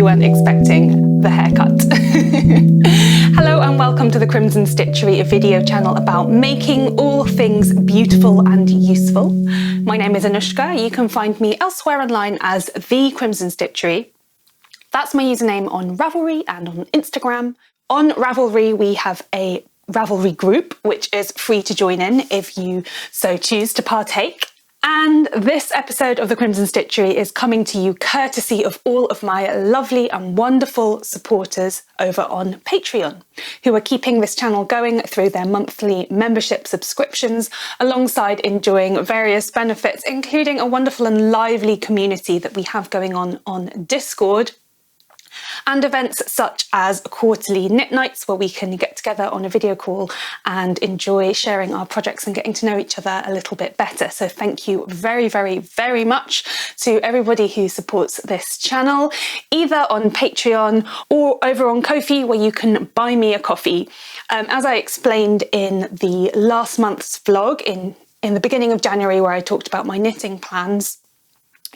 you weren't expecting the haircut. Hello and welcome to the Crimson Stitchery, a video channel about making all things beautiful and useful. My name is Anushka. You can find me elsewhere online as The Crimson Stitchery. That's my username on Ravelry and on Instagram. On Ravelry, we have a Ravelry group, which is free to join in if you so choose to partake. And this episode of the Crimson Stitchery is coming to you courtesy of all of my lovely and wonderful supporters over on Patreon, who are keeping this channel going through their monthly membership subscriptions, alongside enjoying various benefits, including a wonderful and lively community that we have going on Discord, and events such as quarterly knit nights where we can get together on a video call and enjoy sharing our projects and getting to know each other a little bit better. So thank you very, very, very much to everybody who supports this channel, either on Patreon or over on Ko-fi, where you can buy me a coffee. As I explained in the last month's vlog in the beginning of January, where I talked about my knitting plans,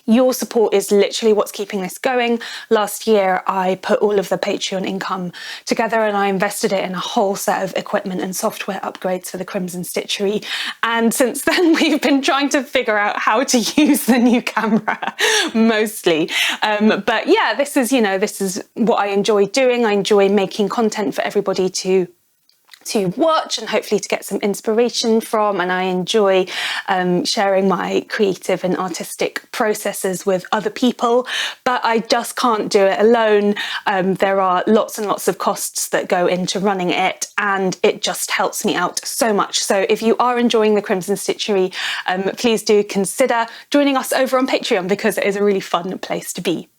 your support is literally what's keeping this going. Last year, I put all of the Patreon income together and I invested it in a whole set of equipment and software upgrades for the Crimson Stitchery. And since then, we've been trying to figure out how to use the new camera, mostly. But yeah, this is what I enjoy doing. I enjoy making content for everybody to watch and hopefully to get some inspiration from, and I enjoy sharing my creative and artistic processes with other people, but I just can't do it alone. There are lots and lots of costs that go into running it, and it just helps me out so much. So if you are enjoying the Crimson Stitchery, please do consider joining us over on Patreon, because it is a really fun place to be.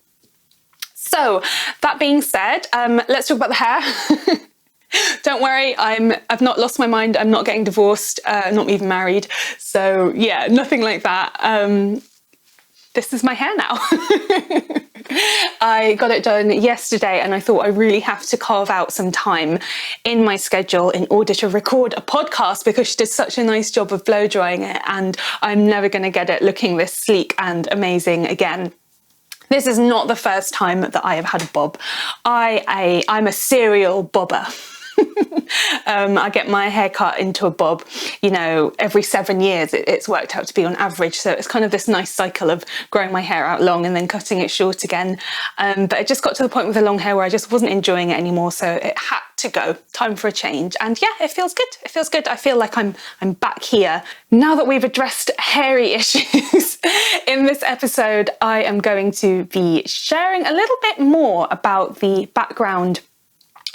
So that being said, let's talk about the hair. Don't worry, I've not lost my mind. I'm not getting divorced, not even married. So yeah, nothing like that. This is my hair now. I got it done yesterday and I thought I really have to carve out some time in my schedule in order to record a podcast, because she did such a nice job of blow drying it, and I'm never going to get it looking this sleek and amazing again. This is not the first time that I have had a bob. I'm a serial bobber. I get my hair cut into a bob, every 7 years. It's worked out to be on average. So it's kind of this nice cycle of growing my hair out long and then cutting it short again. But it just got to the point with the long hair where I just wasn't enjoying it anymore. So it had to go. Time for a change. And yeah, it feels good. It feels good. I feel like I'm back here. Now that we've addressed hairy issues in this episode, I am going to be sharing a little bit more about the background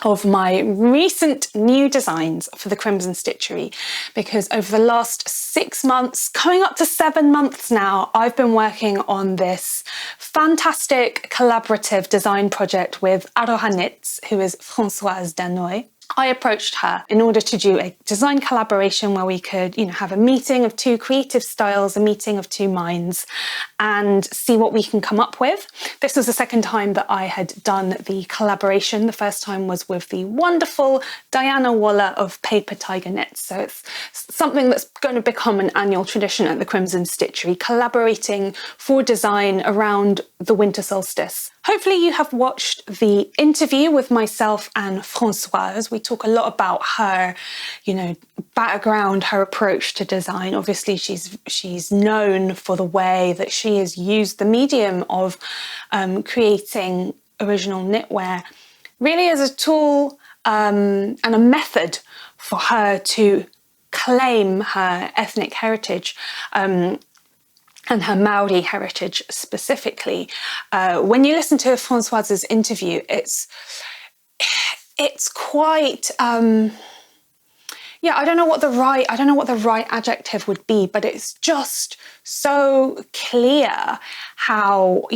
of my recent new designs for the Crimson Stitchery, because over the last 6 months, coming up to 7 months now, I've been working on this fantastic collaborative design project with Aroha Knits, who is Françoise Danoy. I approached her in order to do a design collaboration where we could, have a meeting of two creative styles, a meeting of two minds, and see what we can come up with. This was the second time that I had done the collaboration. The first time was with the wonderful Diana Waller of Paper Tiger Knits. So it's something that's going to become an annual tradition at the Crimson Stitchery, collaborating for design around the winter solstice. Hopefully you have watched the interview with myself and Françoise. We talk a lot about her, background, her approach to design. Obviously, she's known for the way that she has used the medium of creating original knitwear really as a tool and a method for her to claim her ethnic heritage. And her Maori heritage specifically. When you listen to Françoise's interview, it's quite I don't know what the right adjective would be, but it's just so clear how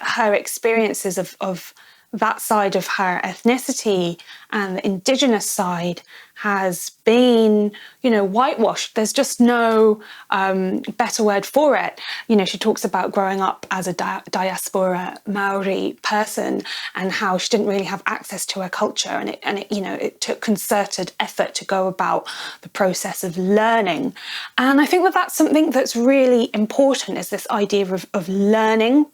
her experiences of that side of her ethnicity and the indigenous side has been, whitewashed. There's just no better word for it. She talks about growing up as a diaspora Maori person and how she didn't really have access to her culture, and it took concerted effort to go about the process of learning. And I think that that's something that's really important, is this idea of learning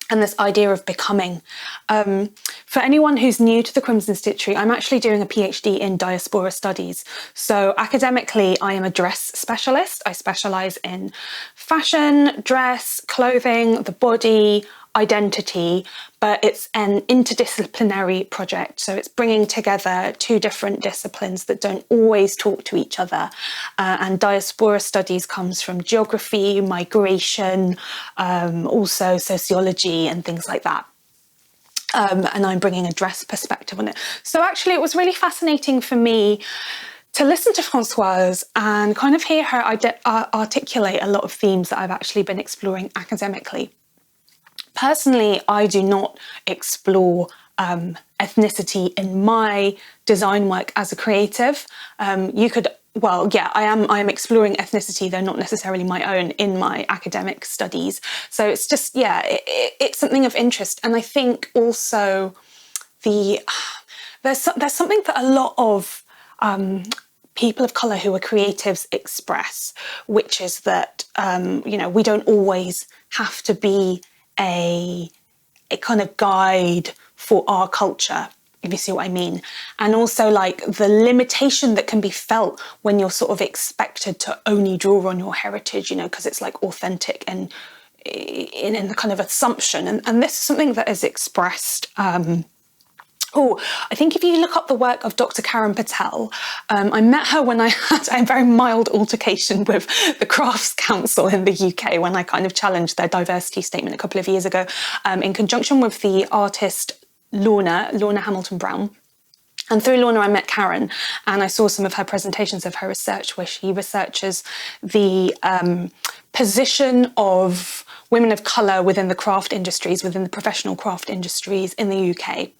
and this idea of becoming. For anyone who's new to the Crimson Stitchery, I'm actually doing a PhD in diaspora studies. So academically, I am a dress specialist. I specialise in fashion, dress, clothing, the body, identity, but it's an interdisciplinary project. So it's bringing together two different disciplines that don't always talk to each other. And diaspora studies comes from geography, migration, also sociology and things like that. And I'm bringing a dress perspective on it. So actually it was really fascinating for me to listen to Françoise and kind of hear her articulate a lot of themes that I've actually been exploring academically. Personally, I do not explore ethnicity in my design work as a creative. I am exploring ethnicity, though not necessarily my own, in my academic studies. So it's just, it's something of interest. And I think also there's something that a lot of people of colour who are creatives express, which is that, we don't always have to be a kind of guide for our culture, if you see what I mean. And also like the limitation that can be felt when you're sort of expected to only draw on your heritage, because it's like authentic and in the kind of assumption. And this is something that is expressed I think if you look up the work of Dr. Karen Patel, I met her when I had a very mild altercation with the Crafts Council in the UK when I kind of challenged their diversity statement a couple of years ago, in conjunction with the artist Lorna Hamilton-Brown. And through Lorna, I met Karen, and I saw some of her presentations of her research where she researches the position of women of colour within the craft industries, within the professional craft industries in the UK.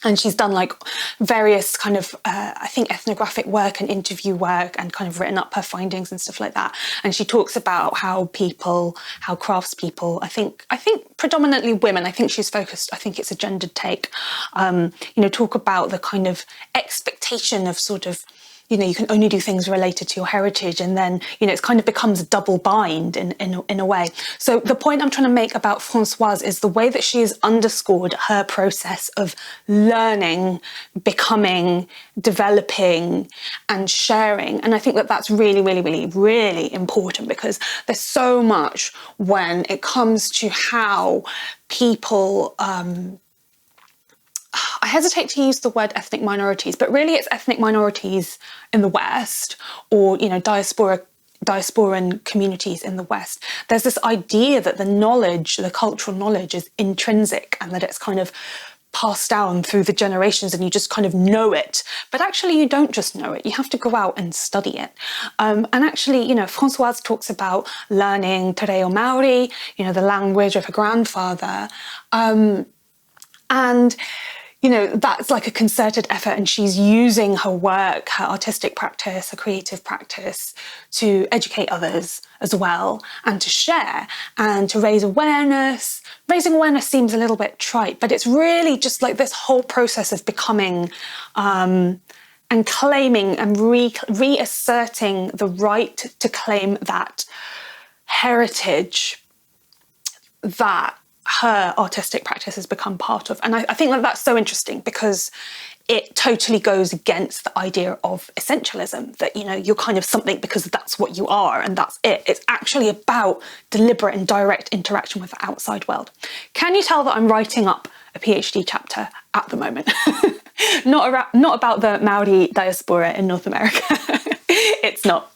And she's done like various kind of, I think, ethnographic work and interview work and kind of written up her findings and stuff like that. And she talks about how craftspeople, I think predominantly women, I think she's focused, I think it's a gendered take, talk about the kind of expectation of sort of, you can only do things related to your heritage, and then, it kind of becomes a double bind in a way. So the point I'm trying to make about Françoise is the way that she has underscored her process of learning, becoming, developing, and sharing. And I think that that's really, really, really, really important, because there's so much when it comes to how people, I hesitate to use the word ethnic minorities, but really it's ethnic minorities in the West, or, diasporan communities in the West. There's this idea that the cultural knowledge is intrinsic, and that it's kind of passed down through the generations and you just kind of know it. But actually you don't just know it, you have to go out and study it. And actually, Françoise talks about learning Te Reo Maori, the language of her grandfather. And that's like a concerted effort, and she's using her work, her artistic practice, her creative practice to educate others as well, and to share and to raise awareness. Raising awareness seems a little bit trite, but it's really just like this whole process of becoming and claiming and reasserting the right to claim that heritage that her artistic practice has become part of. And I think that that's so interesting, because it totally goes against the idea of essentialism, that, you're kind of something because that's what you are and that's it. It's actually about deliberate and direct interaction with the outside world. Can you tell that I'm writing up a PhD chapter at the moment? Not about the Maori diaspora in North America. It's not.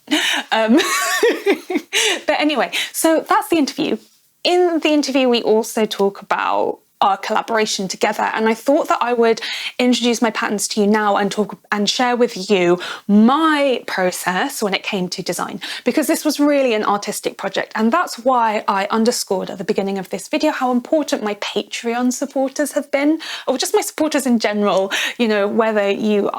But anyway, so that's the interview. In the interview, we also talk about our collaboration together, and I thought that I would introduce my patterns to you now and talk and share with you my process when it came to design, because this was really an artistic project. And that's why I underscored at the beginning of this video how important my Patreon supporters have been, or just my supporters in general, whether you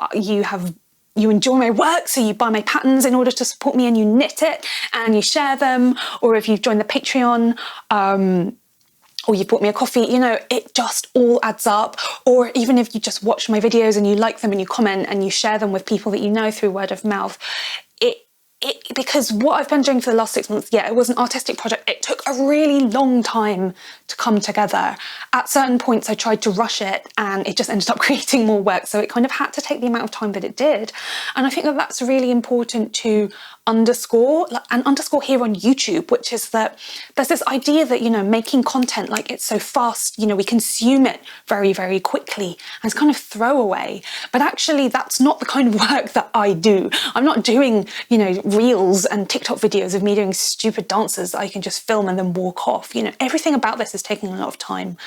enjoy my work, so you buy my patterns in order to support me and you knit it and you share them, or if you've joined the Patreon, or you bought me a coffee, it just all adds up. Or even if you just watch my videos and you like them and you comment and you share them with people that you know through word of mouth, because what I've been doing for the last 6 months, yeah, it was an artistic project. It took a really long time to come together. At certain points, I tried to rush it and it just ended up creating more work. So it kind of had to take the amount of time that it did. And I think that that's really important to underscore, and underscore here on YouTube, which is that there's this idea that, you know, making content, like, it's so fast, you know, we consume it very, very quickly and it's kind of throwaway. But actually, that's not the kind of work that I do. I'm not doing, you know, reels and TikTok videos of me doing stupid dances that I can just film and then walk off. You know, everything about this is taking a lot of time.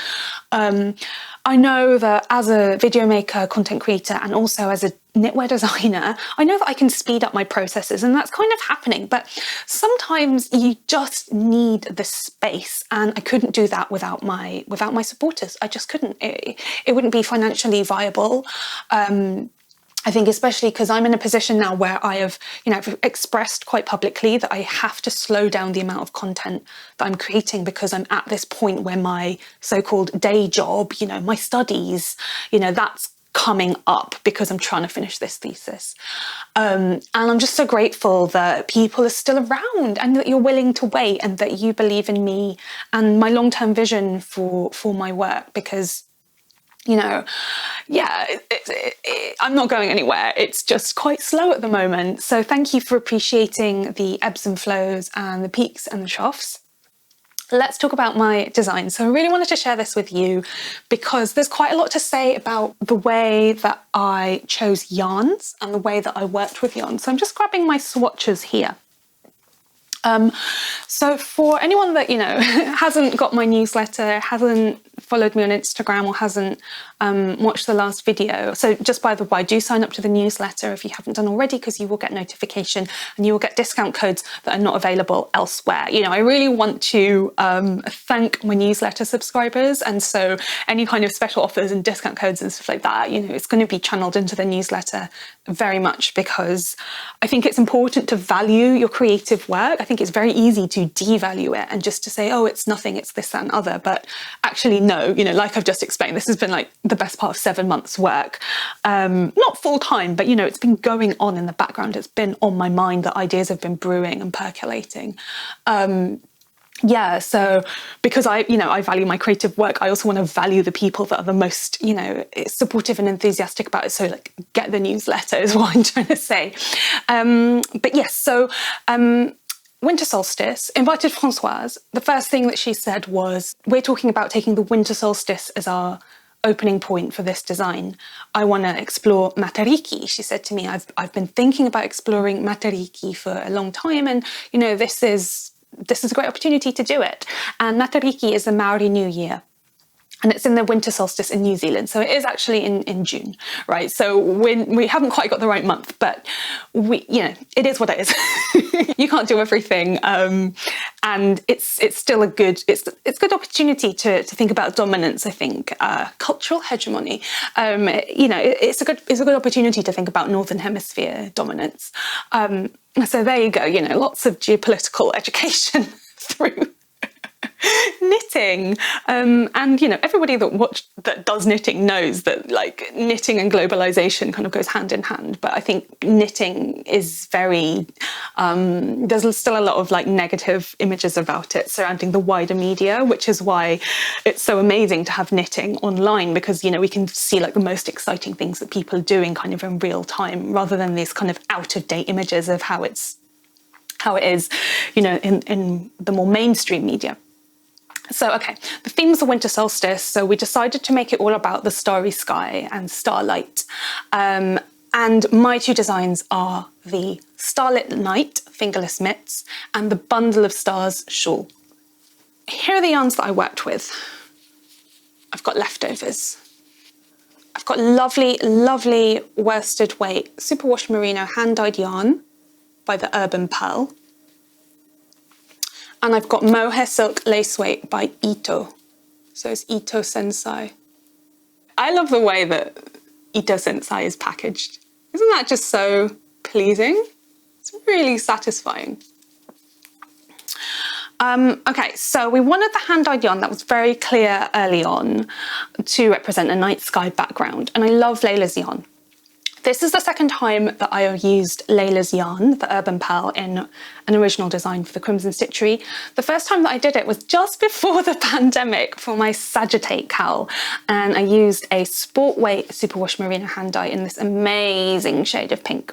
I know that as a video maker, content creator, and also as a knitwear designer, I know that I can speed up my processes, and that's kind of happening. But sometimes you just need the space, and I couldn't do that without my supporters. I just couldn't. It wouldn't be financially viable. I think especially because I'm in a position now where I have, you know, I've expressed quite publicly that I have to slow down the amount of content that I'm creating, because I'm at this point where my so-called day job, you know, my studies, you know, that's coming up because I'm trying to finish this thesis. And I'm just so grateful that people are still around and that you're willing to wait and that you believe in me and my long-term vision for my work, because, you know, yeah, I'm not going anywhere. It's just quite slow at the moment. So thank you for appreciating the ebbs and flows and the peaks and the troughs. Let's talk about my design. So I really wanted to share this with you because there's quite a lot to say about the way that I chose yarns and the way that I worked with yarns. So I'm just grabbing my swatches here. So for anyone that, you know, hasn't got my newsletter, hasn't followed me on Instagram, or hasn't watched the last video, so just by the way, do sign up to the newsletter if you haven't done already, because you will get notification and you will get discount codes that are not available elsewhere. You know, I really want to thank my newsletter subscribers, and so any kind of special offers and discount codes and stuff like that, you know, it's going to be channeled into the newsletter very much, because I think it's important to value your creative work. I think it's very easy to devalue it and just to say, oh, it's nothing, it's this, that and other. But actually, no, you know, like I've just explained, this has been like the best part of 7 months work. Not full time, but, you know, it's been going on in the background. It's been on my mind. The ideas have been brewing and percolating. Yeah, so because I value my creative work, I also want to value the people that are the most, you know, supportive and enthusiastic about it. So, like, get the newsletter is what I'm trying to say. But yes, so winter solstice, invited Françoise. The first thing that she said was, we're talking about taking the winter solstice as our opening point for this design. I want to explore Matariki. She said to me, I've been thinking about exploring Matariki for a long time, and, you know, this is a great opportunity to do it. And Matariki is the Maori New Year. And it's in the winter solstice in New Zealand. So it is actually in June, right? So we haven't quite got the right month, but you know, it is what it is. You can't do everything. And it's still a good opportunity to think about dominance, I think, cultural hegemony. You know, it's a good opportunity to think about Northern Hemisphere dominance. So there you go, you know, lots of geopolitical education through knitting. And, you know, everybody that does knitting knows that, like, knitting and globalization kind of goes hand in hand. But I think knitting is very, there's still a lot of, like, negative images about it surrounding the wider media, which is why it's so amazing to have knitting online, because, you know, we can see, like, the most exciting things that people are doing kind of in real time, rather than these kind of out-of-date images of how it is, you know, in the more mainstream media. So, okay, the theme is the winter solstice. So we decided to make it all about the starry sky and starlight. And my two designs are the Starlit Night fingerless mitts and the Bundle of Stars shawl. Here are the yarns that I worked with. I've got leftovers. I've got lovely, lovely worsted weight superwash merino hand-dyed yarn by the Urban Pearl. And I've got mohair silk lace weight by Ito. So it's Ito Sensai. I love the way that Ito Sensai is packaged. Isn't that just so pleasing? It's really satisfying. Okay, so we wanted the hand-dyed yarn that was very clear early on to represent a night sky background. And I love Layla's yarn. This is the second time that I have used Layla's yarn, the Urban Pearl, in an original design for the Crimson Stitchery. The first time that I did it was just before the pandemic for my Sagittate cowl, and I used a sport weight superwash merino hand dye in this amazing shade of pink.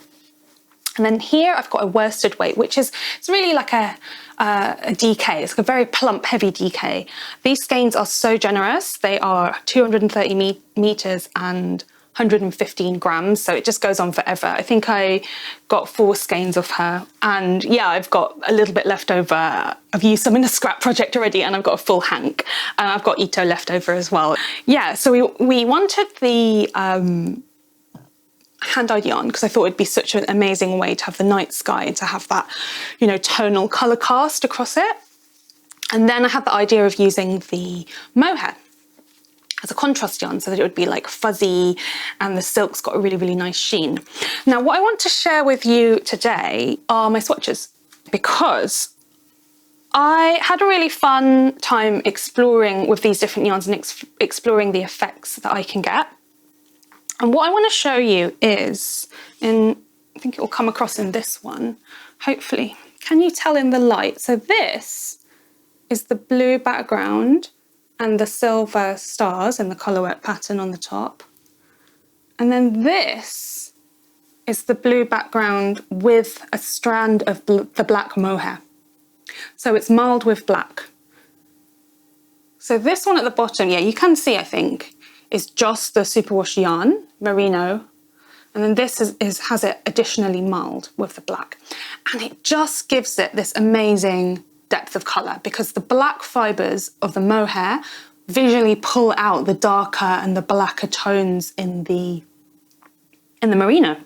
And then here I've got a worsted weight, which is, it's really like a DK. It's like a very plump, heavy DK. These skeins are so generous. They are 230 meters and 115 grams, so it just goes on forever. I think I got 4 skeins of her, and yeah, I've got a little bit left over. I've used some in a scrap project already, and I've got a full hank, and I've got Ito left over as well. Yeah, so we wanted the hand-dyed yarn because I thought it'd be such an amazing way to have the night sky and to have that, you know, tonal colour cast across it. And then I had the idea of using the mohair as a contrast yarn so that it would be like fuzzy and the silk's got a really, really nice sheen. Now, what I want to share with you today are my swatches, because I had a really fun time exploring with these different yarns and exploring the effects that I can get. And what I want to show you is, I think it will come across in this one, hopefully. Can you tell in the light? So this is the blue background and the silver stars in the colourwork pattern on the top. And then this is the blue background with a strand of the black mohair. So it's marled with black. So this one at the bottom, yeah, you can see, I think, is just the superwash yarn, merino. And then this has it additionally marled with the black. And it just gives it this amazing depth of colour, because the black fibres of the mohair visually pull out the darker and the blacker tones in the merino.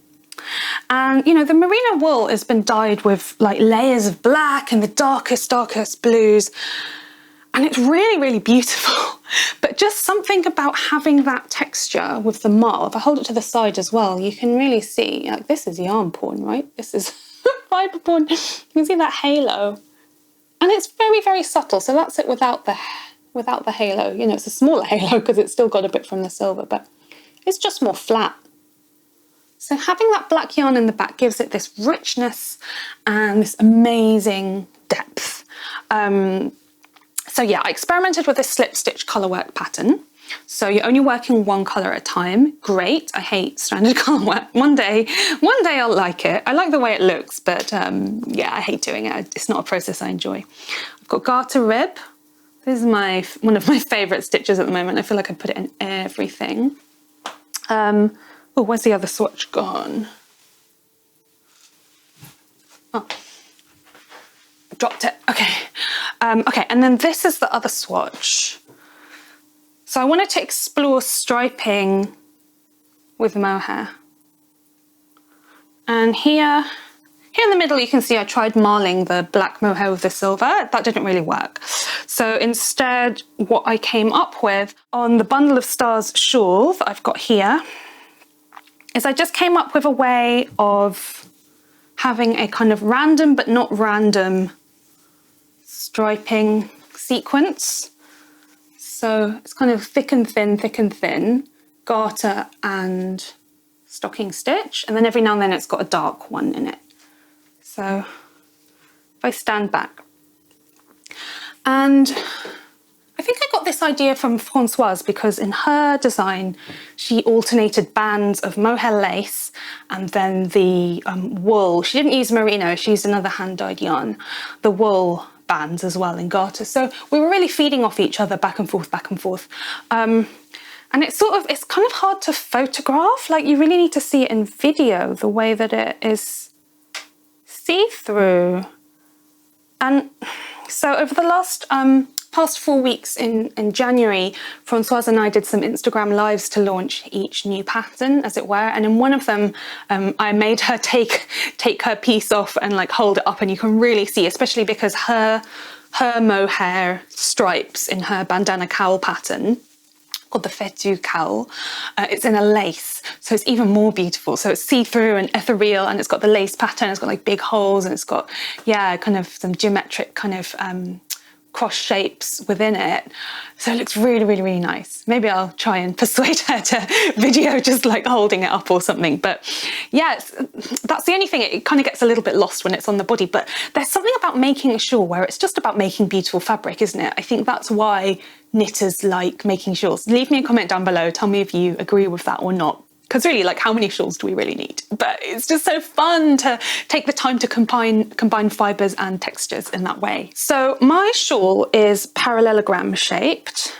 And you know, the merino wool has been dyed with like layers of black and the darkest blues, and it's really, really beautiful. But just something about having that texture with the marl. If I hold it to the side as well, you can really see, like, this is yarn porn, right? This is fibre porn. You can see that halo. And it's very, very subtle. So that's it without the halo. You know, it's a smaller halo because it's still got a bit from the silver, but it's just more flat. So having that black yarn in the back gives it this richness and this amazing depth. So yeah, I experimented with this slip stitch colourwork pattern. So you're only working one colour at a time. Great. I hate stranded colourwork. One day I'll like it. I like the way it looks, but yeah, I hate doing it. It's not a process I enjoy. I've got garter rib. This is one of my favourite stitches at the moment. I feel like I put it in everything. Oh, where's the other swatch gone? Oh, dropped it. Okay. Okay, and then this is the other swatch. So I wanted to explore striping with mohair. And here in the middle, you can see I tried marling the black mohair with the silver. That didn't really work. So instead, what I came up with on the bundle of stars shawl that I've got here is I just came up with a way of having a kind of random but not random striping sequence. So it's kind of thick and thin, garter and stocking stitch, and then every now and then it's got a dark one in it. So if I stand back, and I think I got this idea from Françoise, because in her design she alternated bands of mohair lace and then the wool. She didn't use merino, she used another hand-dyed yarn, the wool bands as well in garter. So we were really feeding off each other back and forth. And it's kind of hard to photograph. Like, you really need to see it in video, the way that it is see-through. And so over the past 4 weeks in January, Françoise and I did some Instagram lives to launch each new pattern, as it were. And in one of them, I made her take her piece off and like hold it up, and you can really see, especially because her mohair stripes in her bandana cowl pattern, called the Fetu cowl, it's in a lace, so it's even more beautiful. So it's see-through and ethereal, and it's got the lace pattern, it's got like big holes, and it's got, yeah, kind of some geometric kind of cross shapes within it. So it looks really, really, really nice. Maybe I'll try and persuade her to video just like holding it up or something. But yeah, that's the only thing. It kind of gets a little bit lost when it's on the body. But there's something about making a shawl where it's just about making beautiful fabric, isn't it? I think that's why knitters like making shawls. Leave me a comment down below. Tell me if you agree with that or not. Because really, like, how many shawls do we really need? But it's just so fun to take the time to combine fibres and textures in that way. So my shawl is parallelogram shaped.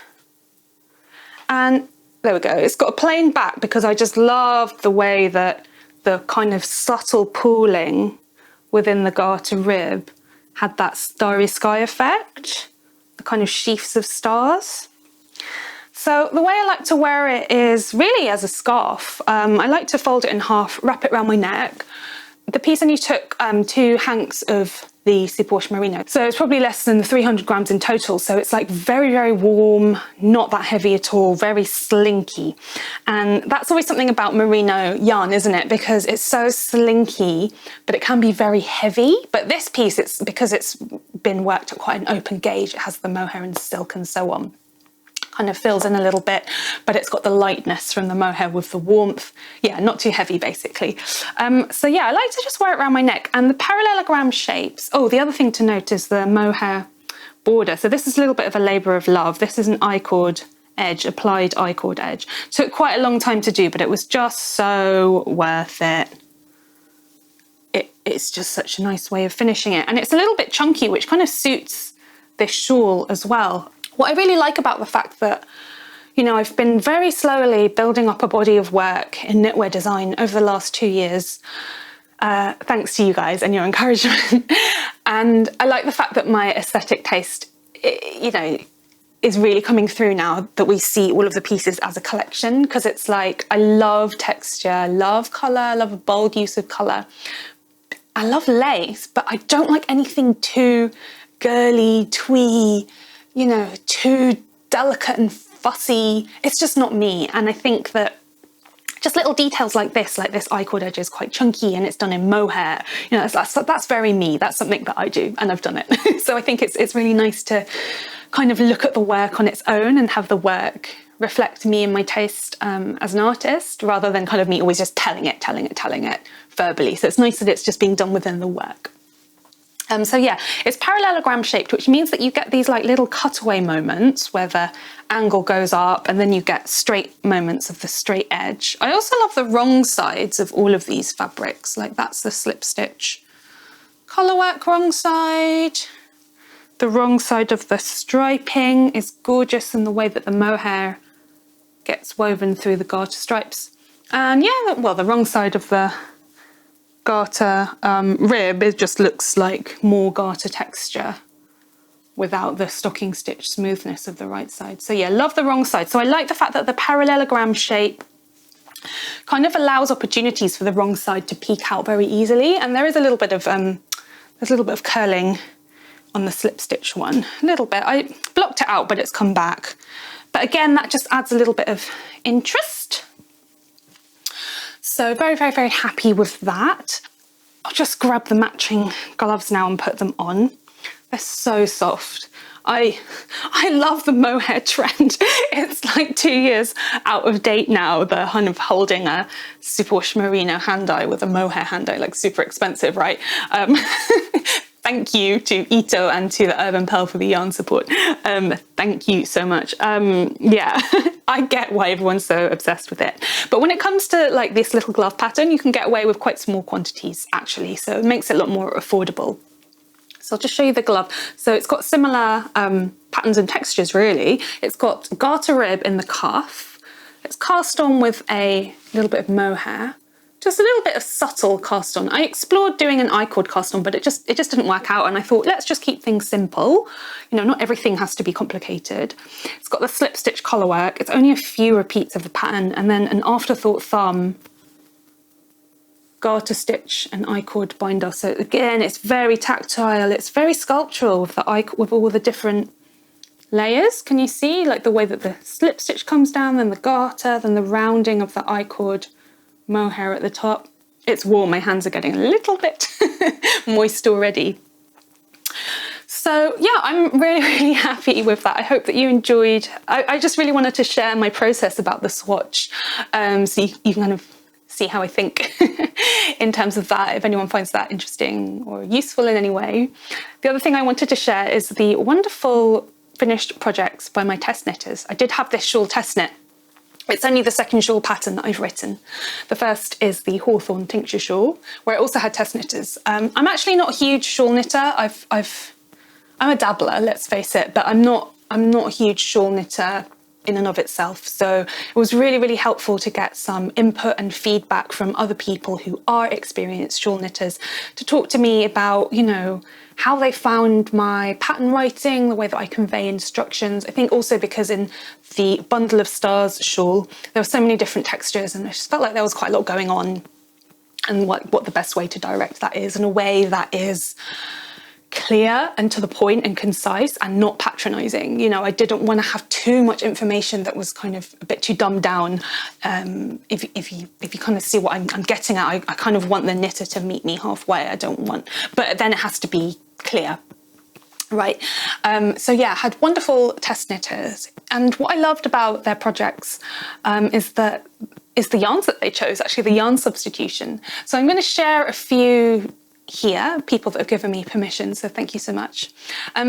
And there we go. It's got a plain back because I just love the way that the kind of subtle pooling within the garter rib had that starry sky effect, the kind of sheafs of stars. So the way I like to wear it is really as a scarf. I like to fold it in half, wrap it around my neck. The piece only took 2 hanks of the superwash merino. So it's probably less than 300 grams in total. So it's like very, very warm, not that heavy at all, very slinky. And that's always something about merino yarn, isn't it? Because it's so slinky, but it can be very heavy. But this piece, it's because it's been worked at quite an open gauge. It has the mohair and silk and so on. Kind of fills in a little bit, but it's got the lightness from the mohair with the warmth. Yeah, not too heavy basically. So yeah, I like to just wear it around my neck. And the parallelogram shapes, oh, the other thing to note is the mohair border. So this is a little bit of a labour of love. This is an I-cord edge, applied I-cord edge. Took quite a long time to do, but it was just so worth it. It's just such a nice way of finishing it. And it's a little bit chunky, which kind of suits this shawl as well. What I really like about the fact that, you know, I've been very slowly building up a body of work in knitwear design over the last 2 years, thanks to you guys and your encouragement. And I like the fact that my aesthetic taste, you know, is really coming through now that we see all of the pieces as a collection, because it's like, I love texture, I love colour, I love a bold use of colour. I love lace, but I don't like anything too girly, twee, you know, too delicate and fussy. It's just not me. And I think that just little details like this I-cord edge is quite chunky and it's done in mohair. You know, that's very me. That's something that I do and I've done it. So I think it's really nice to kind of look at the work on its own and have the work reflect me and my taste as an artist, rather than kind of me always just telling it verbally. So it's nice that it's just being done within the work. So yeah, it's parallelogram shaped, which means that you get these like little cutaway moments where the angle goes up and then you get straight moments of the straight edge. I also love the wrong sides of all of these fabrics. Like that's the slip stitch colorwork wrong side. The wrong side of the striping is gorgeous in the way that the mohair gets woven through the garter stripes. And yeah, well, the wrong side of the garter rib, it just looks like more garter texture without the stocking stitch smoothness of the right side. So yeah, love the wrong side. So I like the fact that the parallelogram shape kind of allows opportunities for the wrong side to peek out very easily. And there is a little bit of curling on the slip stitch one, a little bit. I blocked it out, but it's come back. But again, that just adds a little bit of interest. So very, very, very happy with that. I'll just grab the matching gloves now and put them on. They're so soft. I love the mohair trend. It's like 2 years out of date now, the kind of holding a superwash merino hand-dye with a mohair hand-dye, like super expensive, right? Thank you to Ito and to the Urban Pearl for the yarn support. Thank you so much. Yeah, I get why everyone's so obsessed with it. But when it comes to like this little glove pattern, you can get away with quite small quantities actually. So it makes it a lot more affordable. So I'll just show you the glove. So it's got similar patterns and textures really. It's got garter rib in the cuff. It's cast on with a little bit of mohair. Just a little bit of subtle cast on. I explored doing an I-cord cast on, but it just didn't work out. And I thought, let's just keep things simple. You know, not everything has to be complicated. It's got the slip stitch collar work. It's only a few repeats of the pattern, and then an afterthought thumb, garter stitch and I-cord binder. So again, it's very tactile. It's very sculptural with all the different layers. Can you see like the way that the slip stitch comes down, then the garter, then the rounding of the I-cord mohair at the top. It's warm, my hands are getting a little bit moist already. So So yeah, I'm really, really happy with that. I hope that you enjoyed. I just really wanted to share my process about the swatch, so you can kind of see how I think in terms of that, if anyone finds that interesting or useful in any way. The other thing I wanted to share is the wonderful finished projects by my test knitters. I did have this shawl test knit. It's only the second shawl pattern that I've written. The first is the Hawthorn tincture shawl, where I also had test knitters. I'm actually not a huge shawl knitter. I'm a dabbler, let's face it, but I'm not a huge shawl knitter in and of itself. So it was really, really helpful to get some input and feedback from other people who are experienced shawl knitters to talk to me about, you know, how they found my pattern writing, the way that I convey instructions. I think also because in the Bundle of Stars shawl, there were so many different textures and I just felt like there was quite a lot going on, and what the best way to direct that is in a way that is clear and to the point and concise and not patronizing. You know, I didn't want to have too much information that was kind of a bit too dumbed down. If you kind of see what I'm getting at, I kind of want the knitter to meet me halfway. I don't want, but then it has to be clear. Right. So yeah, I had wonderful test knitters. And what I loved about their projects is the yarns that they chose, actually the yarn substitution. So I'm going to share a few here, people that have given me permission, so thank you so much.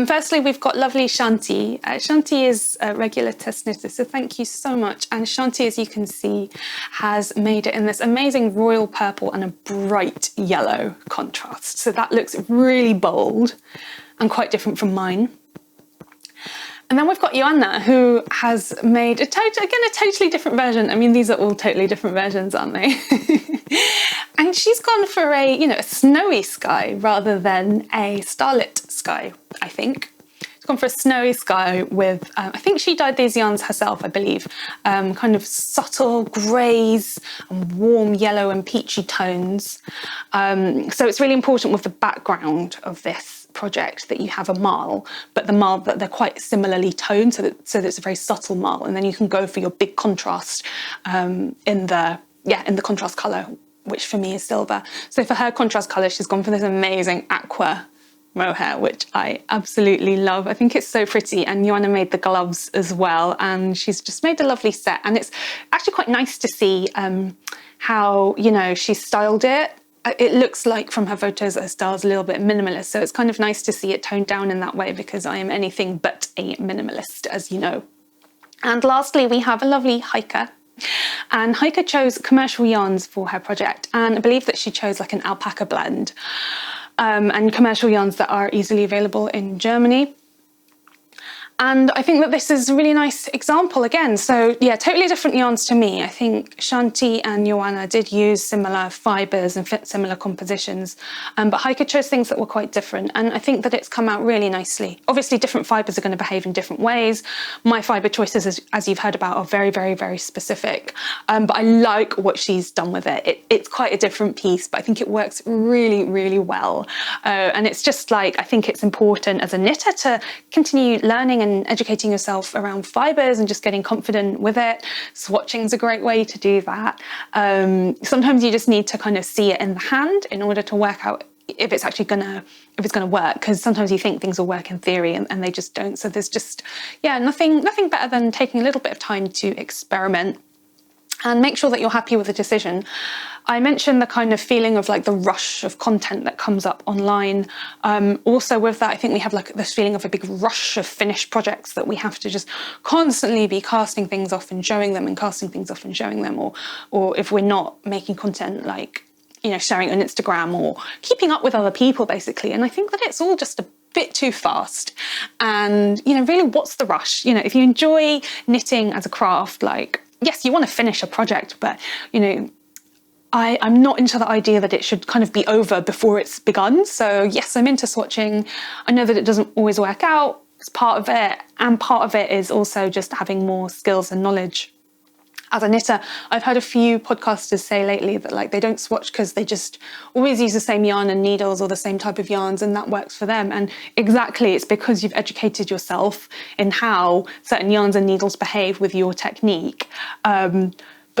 Firstly, we've got lovely Shanti. Shanti is a regular test knitter, so thank you so much. And Shanti, as you can see, has made it in this amazing royal purple and a bright yellow contrast. So that looks really bold and quite different from mine. And then we've got Joanna, who has made a totally different version. I mean, these are all totally different versions, aren't they? And she's gone for a snowy sky rather than a starlit sky, I think. She's gone for a snowy sky with, I think she dyed these yarns herself, I believe, kind of subtle greys and warm yellow and peachy tones. So it's really important with the background of this project that you have a marl, but the marl that they're quite similarly toned, so that it's a very subtle marl, and then you can go for your big contrast in the contrast colour, which for me is silver. So for her contrast colour, she's gone for this amazing aqua mohair, which I absolutely love. I think it's so pretty, and Joanna made the gloves as well, and she's just made a lovely set, and it's actually quite nice to see how, you know, she styled it. It looks like from her photos her style's a little bit minimalist, so it's kind of nice to see it toned down in that way, because I am anything but a minimalist, as you know. And lastly, we have a lovely Heike. And Heike chose commercial yarns for her project, and I believe that she chose like an alpaca blend and commercial yarns that are easily available in Germany. And I think that this is a really nice example again. So yeah, totally different yarns to me. I think Shanti and Joanna did use similar fibres and fit similar compositions, but Heike chose things that were quite different. And I think that it's come out really nicely. Obviously, different fibres are going to behave in different ways. My fibre choices, as you've heard about, are very, very, very specific. But I like what she's done with it. It's quite a different piece, but I think it works really, really well. And it's just like, I think it's important as a knitter to continue learning and educating yourself around fibres and just getting confident with it. Swatching is a great way to do that. Sometimes you just need to kind of see it in the hand in order to work out if it's actually gonna work, because sometimes you think things will work in theory and they just don't. So there's just, yeah, nothing better than taking a little bit of time to experiment and make sure that you're happy with the decision. I mentioned the kind of feeling of like the rush of content that comes up online. Also with that, I think we have like this feeling of a big rush of finished projects that we have to just constantly be casting things off and showing them and casting things off and showing them. Or if we're not making content, like, you know, sharing on Instagram or keeping up with other people basically. And I think that it's all just a bit too fast. And, you know, really what's the rush? You know, if you enjoy knitting as a craft, like, yes, you want to finish a project, but, you know, I'm not into the idea that it should kind of be over before it's begun. So yes, I'm into swatching. I know that it doesn't always work out. It's part of it. And part of it is also just having more skills and knowledge. As a knitter, I've heard a few podcasters say lately that like they don't swatch because they just always use the same yarn and needles or the same type of yarns, and that works for them. And exactly, it's because you've educated yourself in how certain yarns and needles behave with your technique.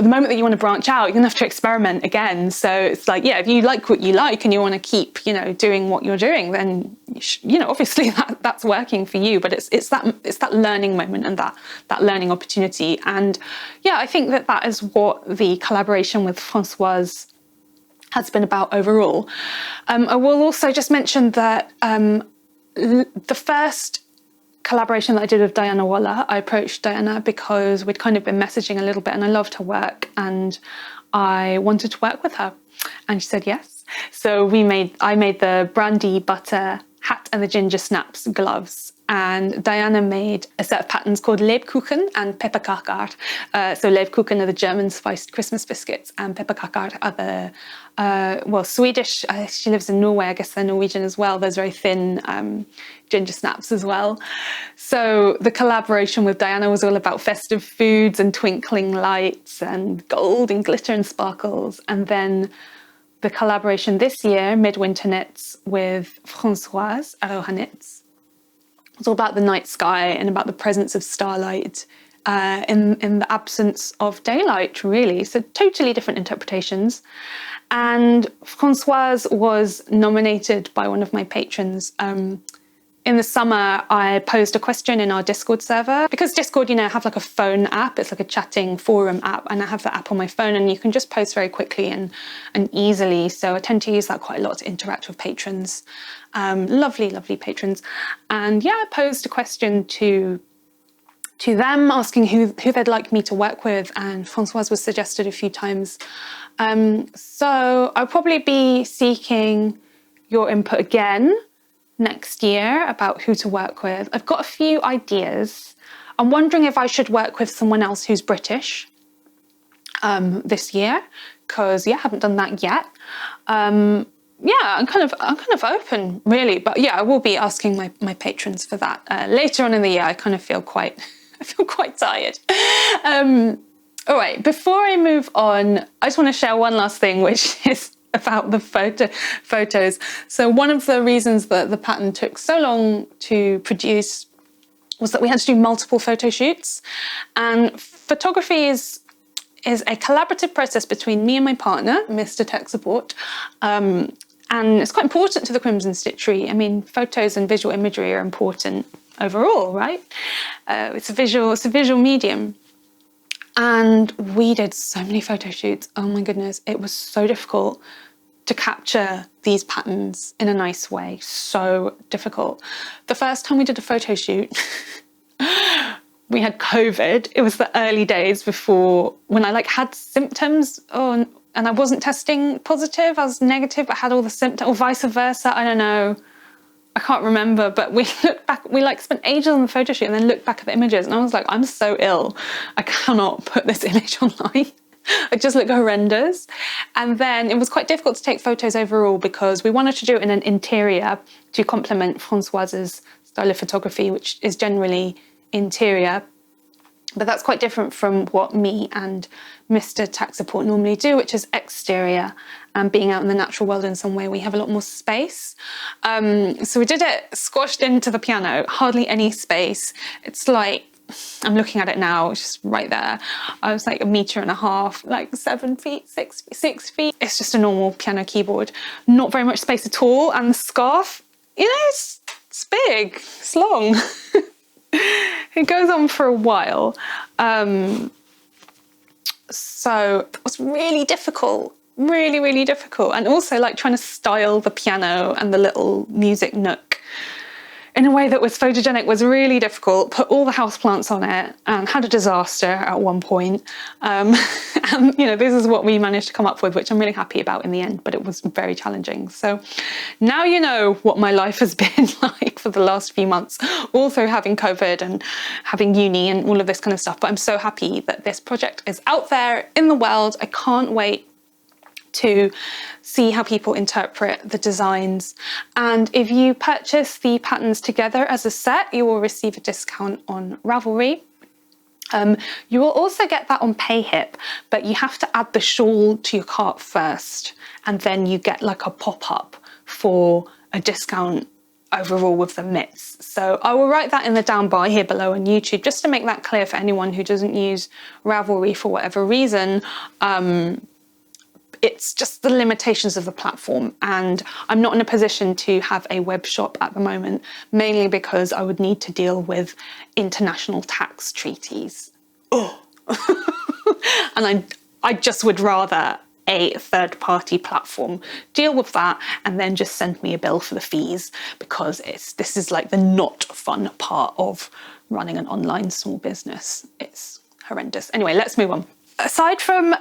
But the moment that you want to branch out, you're going to have to experiment again. So it's like, yeah, if you like what you like and you want to keep, you know, doing what you're doing, then, you know, obviously that's working for you. But it's that learning moment and that learning opportunity. And yeah, I think that is what the collaboration with Françoise has been about overall. I will also just mention that the first collaboration that I did with Diana Waller, I approached Diana because we'd kind of been messaging a little bit and I loved her work and I wanted to work with her. And she said yes. So I made the brandy butter hat and the ginger snaps gloves. And Diana made a set of patterns called Lebkuchen and Pepperkakor. So Lebkuchen are the German spiced Christmas biscuits, and Pepperkakor are the, Swedish. She lives in Norway, I guess they're Norwegian as well. Those very thin ginger snaps as well. So the collaboration with Diana was all about festive foods and twinkling lights and gold and glitter and sparkles. And then the collaboration this year, Midwinternets with Françoise, Aroha Knits, it's all about the night sky and about the presence of starlight in the absence of daylight, really. So totally different interpretations. And Françoise was nominated by one of my patrons. In the summer, I posed a question in our Discord server. Because Discord, you know, have like a phone app, it's like a chatting forum app, and I have the app on my phone and you can just post very quickly and easily. So I tend to use that quite a lot to interact with patrons. Lovely patrons. And yeah, I posed a question to them asking who they'd like me to work with, and Françoise was suggested a few times. So I'll probably be seeking your input again next year about who to work with. I've got a few ideas. I'm wondering if I should work with someone else who's British this year, because yeah, I haven't done that yet. Yeah, I'm kind of open, really. But yeah, I will be asking my patrons for that later on in the year. I kind of feel quite tired. All right, before I move on, I just want to share one last thing, which is about the photos. So one of the reasons that the pattern took so long to produce was that we had to do multiple photo shoots. And photography is a collaborative process between me and my partner, Mr. Tech Support. And it's quite important to the Crimson Stitchery. I mean, photos and visual imagery are important overall, right? It's a visual medium. And we did so many photo shoots. Oh my goodness, it was so difficult to capture these patterns in a nice way. So difficult. The first time we did a photo shoot, we had COVID. It was the early days before, when I had symptoms, and I wasn't testing positive, I was negative, but had all the symptoms, or vice versa, I don't know. I can't remember, but we looked back, we spent ages on the photo shoot and then looked back at the images and I was like, I'm so ill. I cannot put this image online. I just look horrendous. And then it was quite difficult to take photos overall because we wanted to do it in an interior to complement Françoise's style of photography, which is generally interior. But that's quite different from what me and Mr. Tax Support normally do, which is exterior and being out in the natural world in some way. We have a lot more space. So we did it squashed into the piano, hardly any space. It's like, I'm looking at it now, it's just right there. I was like 1.5 meters, like 7 feet, 6 feet. It's just a normal piano keyboard. Not very much space at all. And the scarf, you know, it's big, it's long. It goes on for a while. So it was really difficult, really difficult. And also trying to style the piano and the little music nook in a way that was photogenic was really difficult. Put all the houseplants on it and had a disaster at one point. And you know, this is what we managed to come up with, which I'm really happy about in the end, but it was very challenging. So now you know what my life has been like for the last few months, also having COVID and having uni and all of this kind of stuff. But I'm so happy that this project is out there in the world. I can't wait to see how people interpret the designs. And if you purchase the patterns together as a set, you will receive a discount on Ravelry. You will also get that on PayHip, but you have to add the shawl to your cart first, and then you get like a pop-up for a discount overall with the mitts. So I will write that in the down bar here below on YouTube, just to make that clear for anyone who doesn't use Ravelry for whatever reason. It's just the limitations of the platform, and I'm not in a position to have a web shop at the moment, mainly because I would need to deal with international tax treaties. Oh. And I just would rather a third-party platform deal with that and then just send me a bill for the fees, because this is like the not fun part of running an online small business. It's horrendous. Anyway, let's move on. Aside from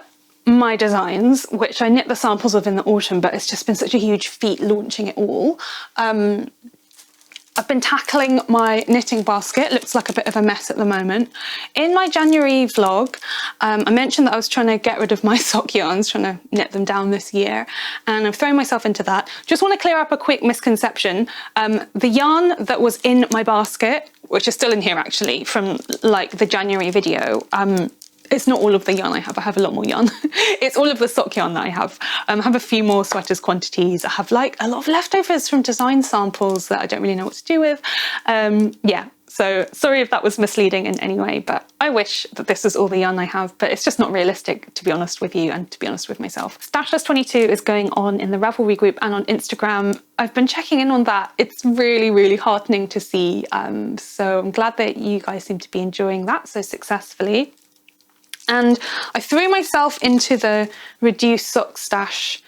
my designs, which I knit the samples of in the autumn, but it's just been such a huge feat launching it all, I've been tackling my knitting basket. It looks like a bit of a mess at the moment. In my January vlog, I mentioned that I was trying to get rid of my sock yarns, trying to knit them down this year, and I've thrown myself into that. Just want to clear up a quick misconception. The yarn that was in my basket, which is still in here actually, from like the January video, it's not all of the yarn I have a lot more yarn. It's all of the sock yarn that I have. I have a few more Swatches quantities. I have like a lot of leftovers from design samples that I don't really know what to do with. Yeah, so sorry if that was misleading in any way, but I wish that this is all the yarn I have, but it's just not realistic, to be honest with you and to be honest with myself. Stashless22 is going on in the Ravelry group and on Instagram. I've been checking in on that. It's really, really heartening to see. So I'm glad that you guys seem to be enjoying that so successfully. And I threw myself into the reduced sock stash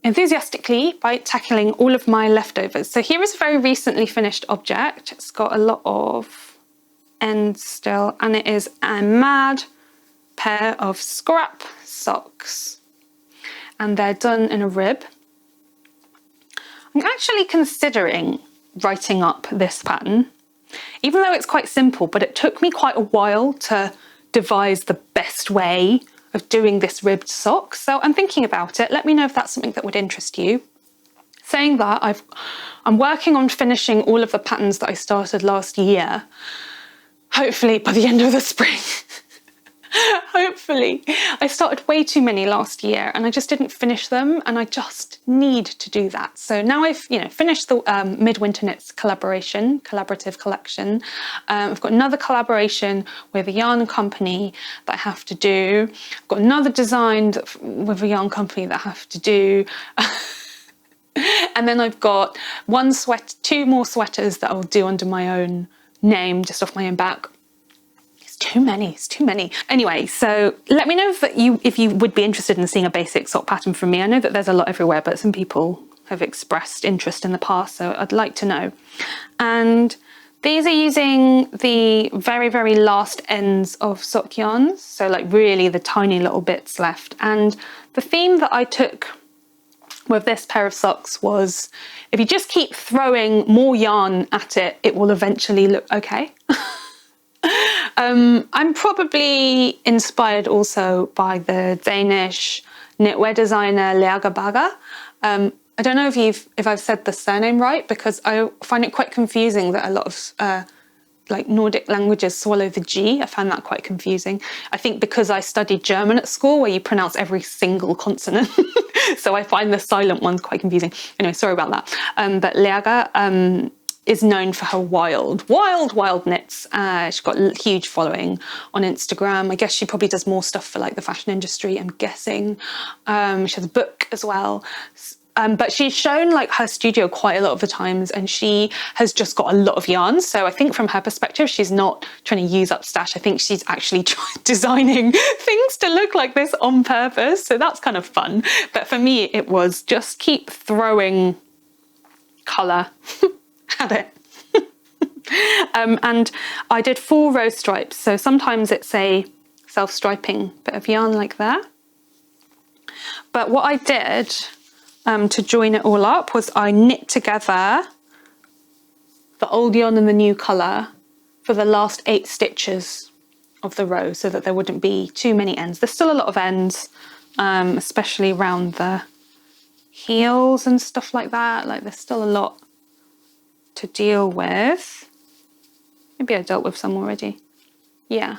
enthusiastically by tackling all of my leftovers. So here is a very recently finished object. It's got a lot of ends still, and it is a mad pair of scrap socks. And they're done in a rib. I'm actually considering writing up this pattern, even though it's quite simple, but it took me quite a while to devise the best way of doing this ribbed sock. So I'm thinking about it. Let me know if that's something that would interest you. Saying that, I'm working on finishing all of the patterns that I started last year, hopefully by the end of the spring. Hopefully. I started way too many last year and I just didn't finish them, and I just need to do that. So now I've finished the Midwinternets collaborative collection. I've got another collaboration with a yarn company that I have to do. I've got another design with a yarn company that I have to do. And then I've got two more sweaters that I'll do under my own name, just off my own back. It's too many. Anyway, so let me know if you would be interested in seeing a basic sock pattern from me. I know that there's a lot everywhere, but some people have expressed interest in the past, so I'd like to know. And these are using the very, very last ends of sock yarns, so like really the tiny little bits left. And the theme that I took with this pair of socks was, if you just keep throwing more yarn at it, it will eventually look okay. I'm probably inspired also by the Danish knitwear designer Lærke Bagger. I don't know if I've said the surname right, because I find it quite confusing that a lot of like Nordic languages swallow the G. I find that quite confusing. I think because I studied German at school, where you pronounce every single consonant. So I find the silent ones quite confusing. Anyway, sorry about that. But Lærke is known for her wild knits. She's got a huge following on Instagram. I guess she probably does more stuff for like the fashion industry, I'm guessing. She has a book as well. But she's shown like her studio quite a lot of the times, and she has just got a lot of yarn. So I think from her perspective, she's not trying to use up stash. I think she's actually designing things to look like this on purpose. So that's kind of fun. But for me, it was just keep throwing colour at it. And I did 4 row stripes. So sometimes it's a self-striping bit of yarn like that. But what I did to join it all up was I knit together the old yarn and the new colour for the last 8 stitches of the row, so that there wouldn't be too many ends. There's still a lot of ends, especially around the heels and stuff like that. Like there's still a lot to deal with. Maybe I dealt with some already. Yeah.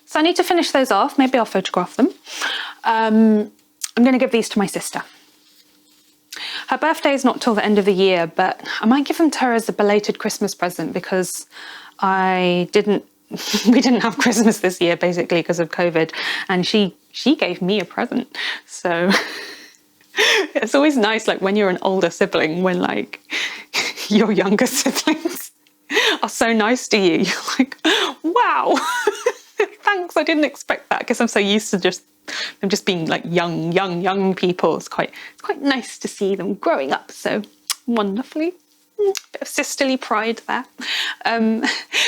So I need to finish those off. Maybe I'll photograph them. I'm going to give these to my sister. her birthday is not till the end of the year, but I might give them to her as a belated Christmas present because we didn't have Christmas this year basically because of COVID, and she gave me a present. So it's always nice, like when you're an older sibling, when like your younger siblings are so nice to you. You're like, wow, thanks, I didn't expect that, because I'm so used to them just being like young people. It's quite nice to see them growing up so wonderfully. Bit of sisterly pride there.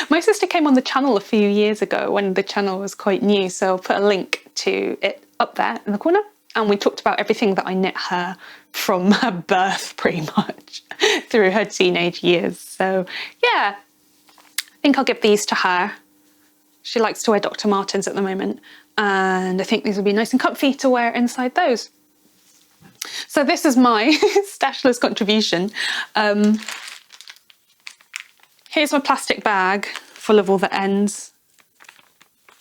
My sister came on the channel a few years ago when the channel was quite new, so I'll put a link to it up there in the corner. And we talked about everything that I knit her from her birth, pretty much, through her teenage years. So yeah, I think I'll give these to her. She likes to wear Dr. Martens at the moment, and I think these will be nice and comfy to wear inside those. So this is my stashless contribution. Here's my plastic bag full of all the ends.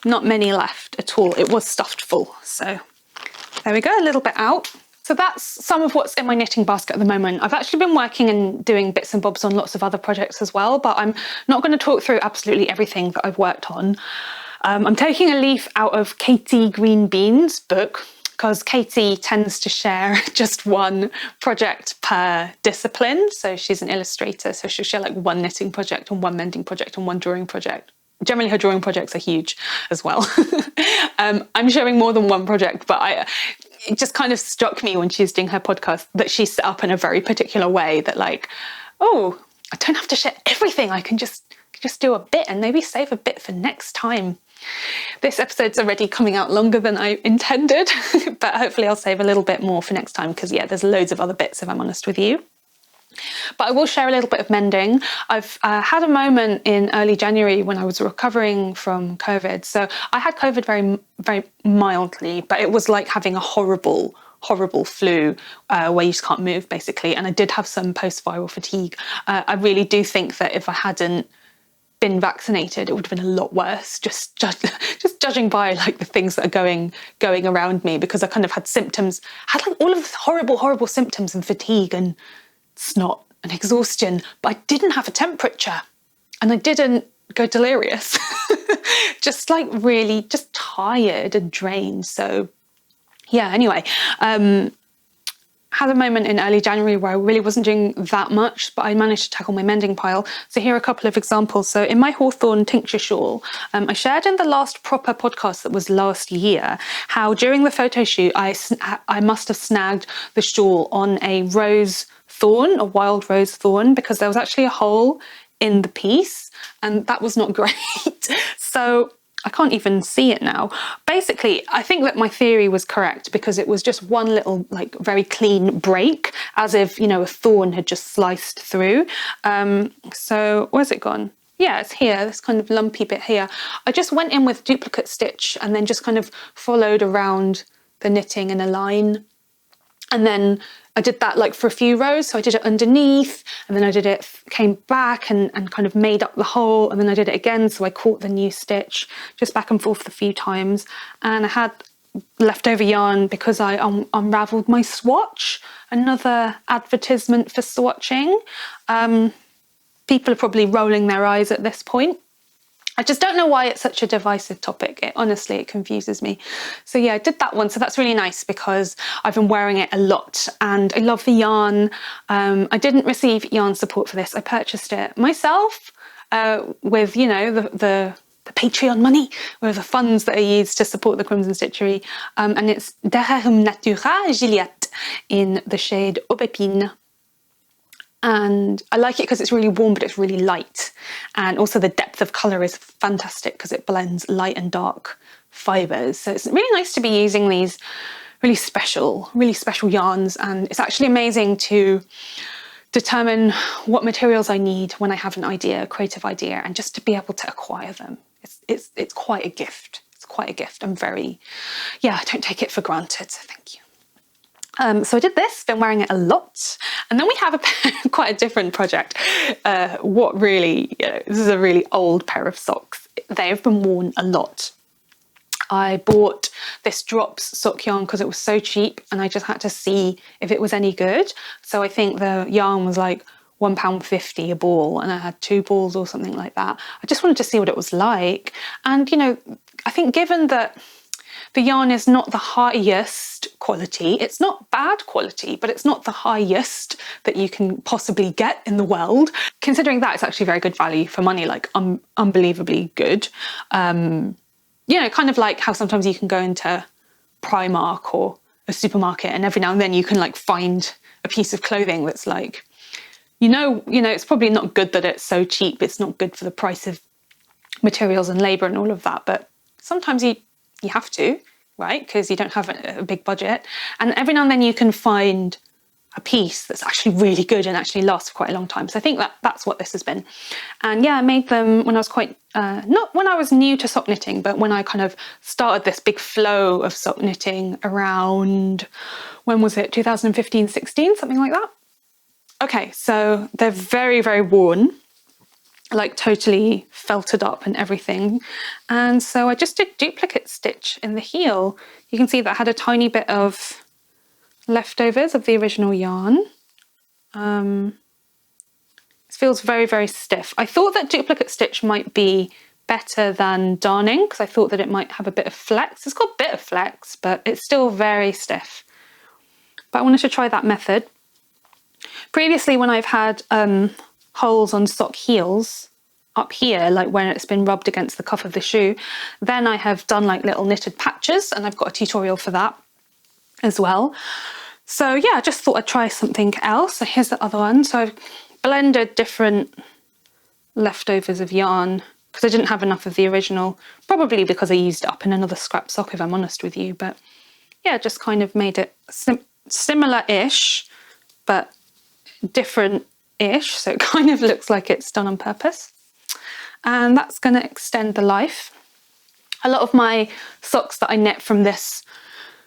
Not many left at all. It was stuffed full. So there we go, a little bit out. So that's some of what's in my knitting basket at the moment. I've actually been working and doing bits and bobs on lots of other projects as well, but I'm not going to talk through absolutely everything that I've worked on. I'm taking a leaf out of Katie Green Bean's book, because Katie tends to share just one project per discipline. So she's an illustrator, so she'll share like one knitting project and one mending project and one drawing project. Generally her drawing projects are huge as well. I'm sharing more than one project, but it just kind of struck me when she was doing her podcast that she's set up in a very particular way that like, oh, I don't have to share everything. I can just do a bit and maybe save a bit for next time. This episode's already coming out longer than I intended, but hopefully I'll save a little bit more for next time because yeah, there's loads of other bits if I'm honest with you. But I will share a little bit of mending. I've had a moment in early January when I was recovering from COVID. So I had COVID very, very mildly, but it was like having a horrible flu where you just can't move basically. And I did have some post-viral fatigue. I really do think that if I hadn't been vaccinated, it would have been a lot worse, just judging by like the things that are going around me, because I kind of had symptoms, had like all of the horrible symptoms and fatigue and snot and exhaustion, but I didn't have a temperature and I didn't go delirious. Just like really just tired and drained. So yeah, anyway, had a moment in early January where I really wasn't doing that much, but I managed to tackle my mending pile. So here are a couple of examples. So in my Hawthorn tincture shawl, I shared in the last proper podcast that was last year, how during the photo shoot, I must have snagged the shawl on a rose thorn, a wild rose thorn, because there was actually a hole in the piece and that was not great. So I can't even see it now. Basically, I think that my theory was correct because it was just one little like very clean break, as if, you know, a thorn had just sliced through. So where's it gone? Yeah, it's here, this kind of lumpy bit here. I just went in with duplicate stitch and then just kind of followed around the knitting in a line. And then I did that like for a few rows. So I did it underneath and then I did it, came back and kind of made up the hole. And then I did it again. So I caught the new stitch just back and forth a few times. And I had leftover yarn because I unraveled my swatch, another advertisement for swatching. People are probably rolling their eyes at this point. I just don't know why it's such a divisive topic. Honestly, it confuses me. So yeah, I did that one. So that's really nice because I've been wearing it a lot and I love the yarn. I didn't receive yarn support for this. I purchased it myself with, you know, the Patreon money, with the funds that I used to support the Crimson Stitchery. And it's Derrière Natura Gilliatt in the shade Aubépine. And I like it because it's really warm, but it's really light. And also the depth of colour is fantastic because it blends light and dark fibres. So it's really nice to be using these really special yarns. And it's actually amazing to determine what materials I need when I have an idea, a creative idea, and just to be able to acquire them. It's quite a gift. It's quite a gift. I'm very, yeah, I don't take it for granted. So thank you. So I did this, been wearing it a lot. And then we have quite a different project. What really, you know, this is a really old pair of socks. They have been worn a lot. I bought this drops sock yarn because it was so cheap and I just had to see if it was any good. So I think the yarn was like £1.50 a ball and I had 2 balls or something like that. I just wanted to see what it was like. And, you know, I think given that the yarn is not the highest quality, it's not bad quality, but it's not the highest that you can possibly get in the world. Considering that, it's actually very good value for money, like unbelievably good. You know, kind of like how sometimes you can go into Primark or a supermarket and every now and then you can like find a piece of clothing that's like, you know, it's probably not good that it's so cheap. It's not good for the price of materials and labour and all of that. But sometimes you have to, right? Because you don't have a big budget. And every now and then you can find a piece that's actually really good and actually lasts for quite a long time. So I think that's what this has been. And yeah, I made them when I was quite, not when I was new to sock knitting, but when I kind of started this big flow of sock knitting around, when was it? 2015, 16, something like that. Okay, so they're very, very worn, like totally felted up and everything. And so I just did duplicate stitch in the heel. You can see that I had a tiny bit of leftovers of the original yarn. It feels very, very stiff. I thought that duplicate stitch might be better than darning because I thought that it might have a bit of flex. It's got a bit of flex, but it's still very stiff. But I wanted to try that method. Previously, when I've had holes on sock heels up here, like when it's been rubbed against the cuff of the shoe, then I have done like little knitted patches, and I've got a tutorial for that as well. So yeah, I just thought I'd try something else. So here's the other one. So I've blended different leftovers of yarn because I didn't have enough of the original, probably because I used it up in another scrap sock, if I'm honest with you. But yeah, just kind of made it similar-ish, but different-ish. So it kind of looks like it's done on purpose. And that's going to extend the life. A lot of my socks that I knit from this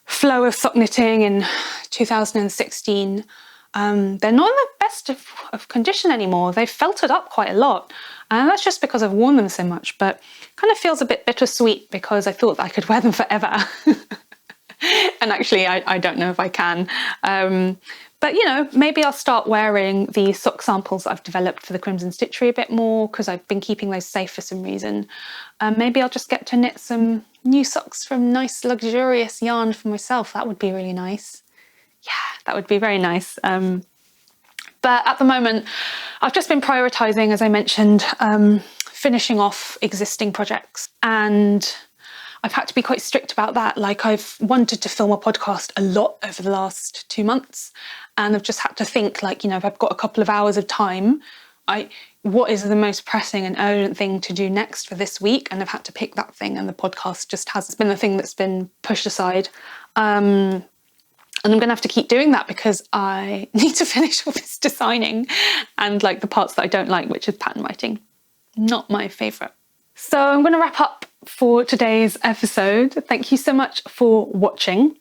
flow of sock knitting in 2016, they're not in the best of condition anymore. They've felted up quite a lot, and that's just because I've worn them so much. But kind of feels a bit bittersweet because I thought I could wear them forever. And actually I don't know if I can. But you know, maybe I'll start wearing the sock samples that I've developed for the Crimson Stitchery a bit more because I've been keeping those safe for some reason. Maybe I'll just get to knit some new socks from nice luxurious yarn for myself. That would be really nice. Yeah, that would be very nice. But at the moment, I've just been prioritising, as I mentioned, finishing off existing projects, and I've had to be quite strict about that. Like, I've wanted to film a podcast a lot over the last 2 months, and I've just had to think, like, you know, if I've got a couple of hours of time, what is the most pressing and urgent thing to do next for this week? And I've had to pick that thing, and the podcast just has been the thing that's been pushed aside. And I'm going to have to keep doing that because I need to finish all this designing and like the parts that I don't like, which is pattern writing. Not my favourite. So I'm going to wrap up for today's episode. Thank you so much for watching.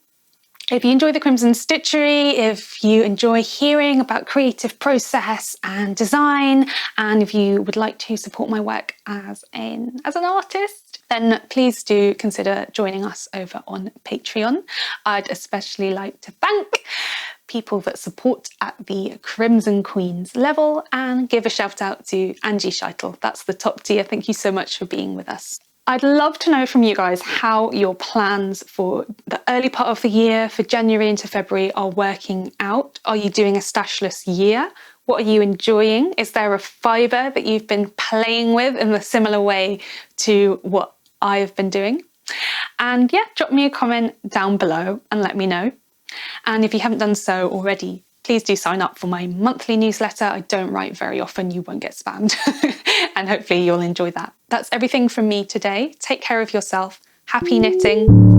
If you enjoy the Crimson Stitchery, if you enjoy hearing about creative process and design, and if you would like to support my work as an artist, then please do consider joining us over on Patreon. I'd especially like to thank people that support at the Crimson Queens level, and give a shout out to Angie Scheitel. That's the top tier. Thank you so much for being with us. I'd love to know from you guys how your plans for the early part of the year, for January into February, are working out. Are you doing a stashless year? What are you enjoying? Is there a fibre that you've been playing with in a similar way to what I've been doing? And yeah, drop me a comment down below and let me know. And if you haven't done so already, please do sign up for my monthly newsletter. I don't write very often, you won't get spammed. And hopefully you'll enjoy that. That's everything from me today. Take care of yourself. Happy knitting.